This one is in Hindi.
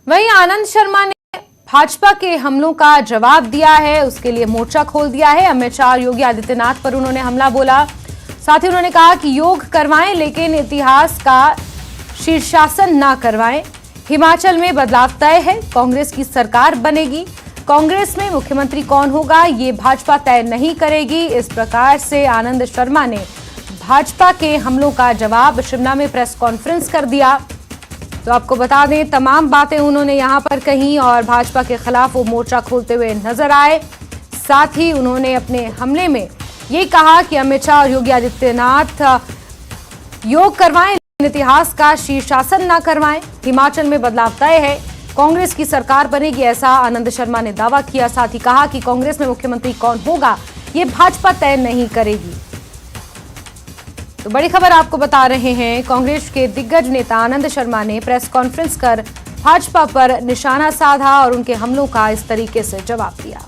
वहीं आनंद शर्मा ने भाजपा के हमलों का जवाब दिया है, उसके लिए मोर्चा खोल दिया है। अमित शाह और योगी आदित्यनाथ पर उन्होंने हमला बोला। साथ ही उन्होंने कहा कि योग करवाएं लेकिन इतिहास का शीर्षासन ना करवाएं। हिमाचल में बदलाव तय है, कांग्रेस की सरकार बनेगी। कांग्रेस में मुख्यमंत्री कौन होगा ये भाजपा तय नहीं करेगी। इस प्रकार से आनंद शर्मा ने भाजपा के हमलों का जवाब शिमला में प्रेस कॉन्फ्रेंस कर दिया। तो आपको बता दें, तमाम बातें उन्होंने यहां पर कही और भाजपा के खिलाफ वो मोर्चा खोलते हुए नजर आए। साथ ही उन्होंने अपने हमले में ये कहा कि अमित शाह और योगी आदित्यनाथ योग करवाएं लेकिन इतिहास का शीर्षासन ना करवाएं। हिमाचल में बदलाव तय है, कांग्रेस की सरकार बनेगी, ऐसा आनंद शर्मा ने दावा किया। साथ ही कहा कि कांग्रेस में मुख्यमंत्री कौन होगा ये भाजपा तय नहीं करेगी। तो बड़ी खबर आपको बता रहे हैं, कांग्रेस के दिग्गज नेता आनंद शर्मा ने प्रेस कॉन्फ्रेंस कर भाजपा पर निशाना साधा और उनके हमलों का इस तरीके से जवाब दिया।